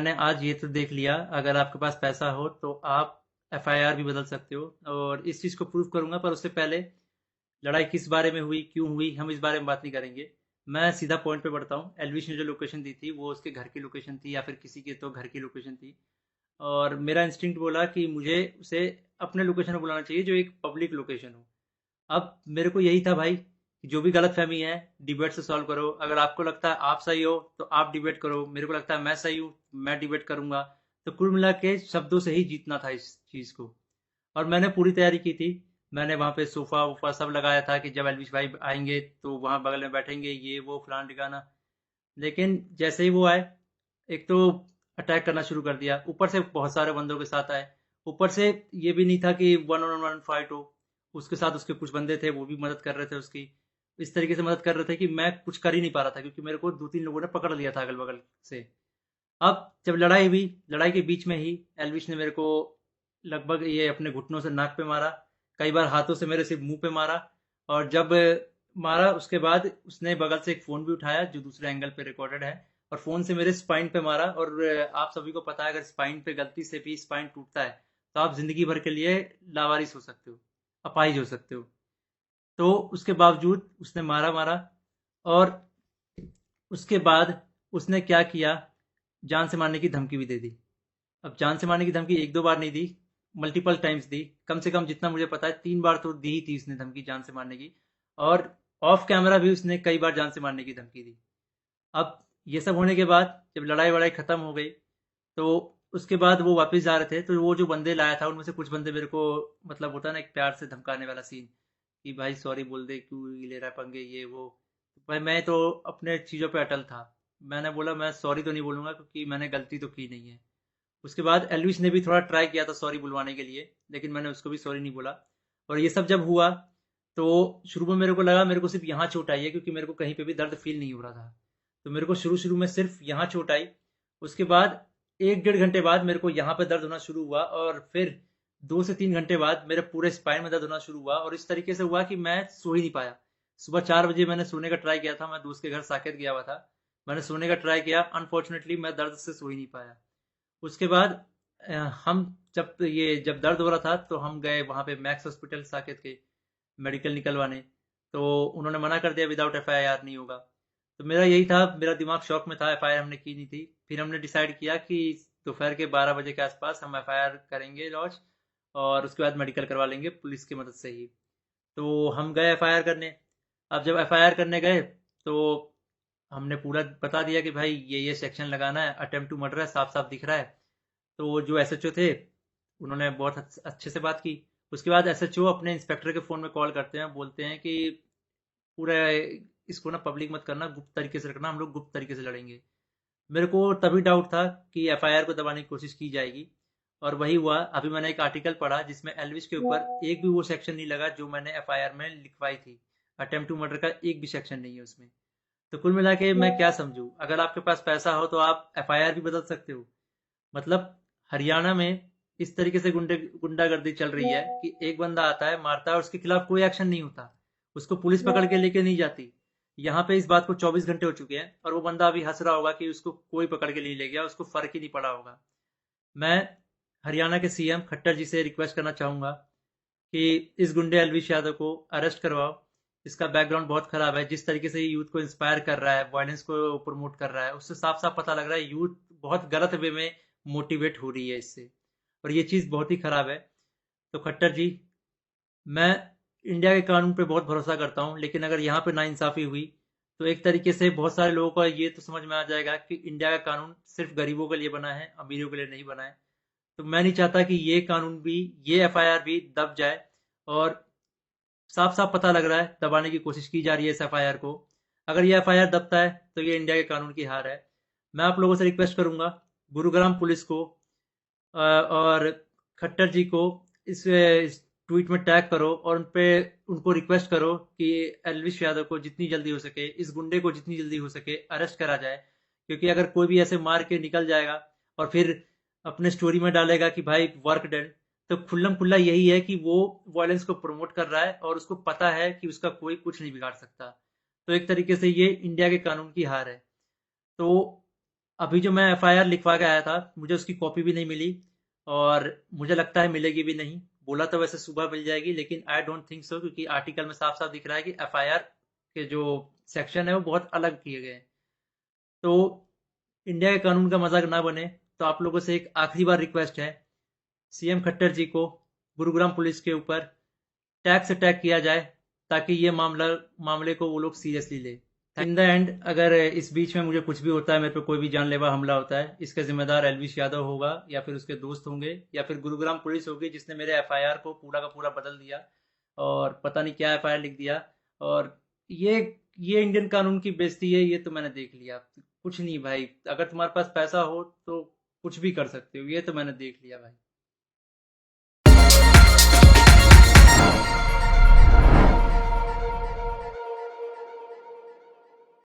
मैंने आज ये तो देख लिया, अगर आपके पास पैसा हो तो आप एफआईआर भी बदल सकते हो, और इस चीज़ को प्रूव करूंगा। पर उससे पहले लड़ाई किस बारे में हुई, क्यों हुई, हम इस बारे में बात नहीं करेंगे। मैं सीधा पॉइंट पे बढ़ता हूँ। एलविश ने जो लोकेशन दी थी वो उसके घर की लोकेशन थी, या फिर किसी के तो घर की लोकेशन थी। और मेरा इंस्टिंक्ट बोला कि मुझे उसे अपने लोकेशन पर बुलाना चाहिए, जो एक पब्लिक लोकेशन हो। अब मेरे को यही था भाई कि जो भी गलतफहमी है डिबेट से सॉल्व करो। अगर आपको लगता है आप सही हो तो आप डिबेट करो, मेरे को लगता है मैं सही हूँ, मैं डिबेट करूंगा। तो कुल मिला के शब्दों से ही जीतना था इस चीज को। और मैंने पूरी तैयारी की थी। मैंने वहां पे सोफा वोफा सब लगाया था कि जब एलविश भाई आएंगे तो वहां बगल में बैठेंगे, ये वो फलाना ठिकाना। लेकिन जैसे ही वो आए, एक तो अटैक करना शुरू कर दिया, ऊपर से बहुत सारे बंदों के साथ आए। ऊपर से ये भी नहीं था कि वन ऑन वन फाइट हो। उसके साथ उसके कुछ बंदे थे, वो भी मदद कर रहे थे उसकी। इस तरीके से मदद कर रहे थे कि मैं कुछ कर ही नहीं पा रहा था, क्योंकि मेरे को दो तीन लोगों ने पकड़ लिया था अगल बगल से। अब जब लड़ाई हुई, लड़ाई के बीच में ही एलविश ने मेरे को लगभग ये अपने घुटनों से नाक पे मारा, कई बार हाथों से मेरे सिर्फ मुंह पे मारा। और जब मारा उसके बाद उसने बगल से एक फ़ोन भी उठाया जो दूसरे एंगल पे रिकॉर्डेड है, और फ़ोन से मेरे स्पाइन पे मारा। और आप सभी को पता है, अगर स्पाइन पे गलती से भी स्पाइन टूटता है तो आप ज़िंदगी भर के लिए लावारिस हो सकते हो, अपाहिज हो सकते हो। तो उसके बावजूद उसने मारा मारा। और उसके बाद उसने क्या किया, जान से मारने की धमकी भी दे दी। अब जान से मारने की धमकी एक दो बार नहीं दी, मल्टीपल टाइम्स दी। कम से कम जितना मुझे पता है 3 बार तो दी ही थी उसने धमकी जान से मारने की। और ऑफ कैमरा भी उसने कई बार जान से मारने की धमकी दी। अब ये सब होने के बाद जब लड़ाई वड़ाई खत्म हो गई, तो उसके बाद वो वापस जा रहे थे, तो वो जो बंदे लाया था उनमें से कुछ बंदे मेरे को, मतलब होता है ना एक प्यार से धमकाने वाला सीन, कि भाई सॉरी बोल दे, क्यों ले रहा है पंगे, ये वो। भाई मैं तो अपने चीज़ों पे अटल था। मैंने बोला मैं सॉरी तो नहीं बोलूंगा, क्योंकि मैंने गलती तो की नहीं है। उसके बाद एल्विस ने भी थोड़ा ट्राई किया था सॉरी बुलवाने के लिए, लेकिन मैंने उसको भी सॉरी नहीं बोला। और ये सब जब हुआ, तो शुरू में मेरे को लगा मेरे को सिर्फ यहाँ चोट आई है, क्योंकि मेरे को कहीं पे भी दर्द फील नहीं हो रहा था। तो मेरे को शुरू शुरू में सिर्फ यहाँ चोट आई। उसके बाद 1 डेढ़ घंटे बाद मेरे को यहाँ पे दर्द होना शुरू हुआ, और फिर 2 से 3 घंटे बाद मेरे पूरे स्पाइन में दर्द होना शुरू हुआ। और इस तरीके से हुआ कि मैं सो ही नहीं पाया। सुबह 4 बजे मैंने सोने का ट्राई किया था, मैं दोस्त के घर साकेत गया हुआ था। मैंने सोने का ट्राई किया, अनफॉर्चुनेटली मैं दर्द से सो ही नहीं पाया। उसके बाद हम जब दर्द हो रहा था तो हम गए वहाँ पे मैक्स हॉस्पिटल साकेत के, मेडिकल निकलवाने। तो उन्होंने मना कर दिया, विदाउट एफआईआर नहीं होगा। तो मेरा यही था, मेरा दिमाग शॉक में था, एफआईआर हमने की नहीं थी। फिर हमने डिसाइड किया कि दोपहर के 12 बजे के आसपास हम एफआईआर करेंगे लॉन्च, और उसके बाद मेडिकल करवा लेंगे पुलिस की मदद से ही। तो हम गए एफआईआर करने। अब जब एफआईआर करने गए, तो हमने पूरा बता दिया कि भाई ये सेक्शन लगाना है, अटेम्प्ट टू मर्डर है, साफ साफ दिख रहा है। तो वो जो एसएचओ थे, उन्होंने बहुत अच्छे से बात की। उसके बाद एसएचओ अपने इंस्पेक्टर के फ़ोन में कॉल करते हैं, बोलते हैं कि पूरा इसको ना पब्लिक मत करना, गुप्त तरीके से रखना, हम लोग गुप्त तरीके से लड़ेंगे। मेरे को तभी डाउट था कि एफआईआर को दबाने की कोशिश की जाएगी। और वही हुआ। अभी मैंने एक आर्टिकल पढ़ा जिसमें एल्विश के ऊपर एक भी वो सेक्शन नहीं लगा जो मैंने एफआईआर में लिखवाई थी। अटेम्प्ट टू मर्डर का एक भी सेक्शन नहीं है उसमें। तो कुल मिला के मैं क्या समझूं, अगर आपके पास पैसा हो तो आप एफआईआर भी बदल सकते हो। मतलब हरियाणा में इस तरीके से गुंडागर्दी चल रही है कि एक बंदा आता है, मारता है, और उसके खिलाफ कोई एक्शन नहीं होता। उसको पुलिस पकड़ के लेके नहीं जाती। यहाँ पे इस बात को 24 घंटे हो चुके हैं, और वो बंदा अभी हंस रहा होगा कि उसको कोई पकड़ के नहीं ले गया, उसको फर्क ही नहीं पड़ा होगा। मैं हरियाणा के सीएम खट्टर जी से रिक्वेस्ट करना चाहूंगा कि इस गुंडे अलविश यादव को अरेस्ट करवाओ। इसका बैकग्राउंड बहुत खराब है। जिस तरीके से ये यूथ को इंस्पायर कर रहा है, वायलेंस को प्रमोट कर रहा है, उससे साफ साफ पता लग रहा है यूथ बहुत गलत वे में मोटिवेट हो रही है इससे। और ये चीज़ बहुत ही खराब है। तो खट्टर जी, मैं इंडिया के कानून पे बहुत भरोसा करता हूँ, लेकिन अगर यहाँ पे नाइंसाफी हुई तो एक तरीके से बहुत सारे लोगों को ये तो समझ में आ जाएगा कि इंडिया का कानून सिर्फ गरीबों के लिए बना है, अमीरों के लिए नहीं बना है। तो मैं नहीं चाहता कि ये कानून भी, ये एफआईआर भी दब जाए। और साफ साफ पता लग रहा है दबाने की कोशिश की जा रही है इस एफआईआर को। अगर ये एफआईआर दबता है तो ये इंडिया के कानून की हार है। मैं आप लोगों से रिक्वेस्ट करूंगा, गुरुग्राम पुलिस को और खट्टर जी को इस ट्वीट में टैग करो, और उन पे उनको रिक्वेस्ट करो कि एलविश यादव को जितनी जल्दी हो सके, इस गुंडे को जितनी जल्दी हो सके अरेस्ट करा जाए। क्योंकि अगर कोई भी ऐसे मार के निकल जाएगा और फिर अपने स्टोरी में डालेगा कि भाई वर्क डन, तो खुल्लम खुल्ला यही है कि वो वायलेंस को प्रमोट कर रहा है, और उसको पता है कि उसका कोई कुछ नहीं बिगाड़ सकता। तो एक तरीके से ये इंडिया के कानून की हार है। तो अभी जो मैं एफआईआर लिखवा के आया था, मुझे उसकी कॉपी भी नहीं मिली, और मुझे लगता है मिलेगी भी नहीं। बोला तो वैसे सुबह मिल जाएगी, लेकिन आई डोंट थिंक सो, क्योंकि आर्टिकल में साफ साफ दिख रहा है कि एफआईआर के जो सेक्शन है वो बहुत अलग किए गए हैं। तो इंडिया के कानून का मजाक ना बने, तो आप लोगों से एक आखिरी बार रिक्वेस्ट है, सीएम खट्टर जी को गुरुग्राम पुलिस के ऊपर टैक्स अटैक किया जाए, ताकि ये मामले को वो लोग सीरियसली ले। इन द एंड, अगर इस बीच में मुझे कुछ भी होता है, मेरे पे कोई भी जानलेवा हमला होता है, इसका जिम्मेदार एलविश यादव होगा, या फिर उसके दोस्त होंगे, या फिर गुरुग्राम पुलिस होगी जिसने मेरे एफआईआर को पूरा का पूरा बदल दिया, और पता नहीं क्या एफआईआर लिख दिया। और ये ये इंडियन कानून की बेइज्जती है, ये तो मैंने देख लिया। कुछ नहीं भाई, अगर तुम्हारे पास पैसा हो तो कुछ भी कर सकते हो, ये तो मैंने देख लिया भाई।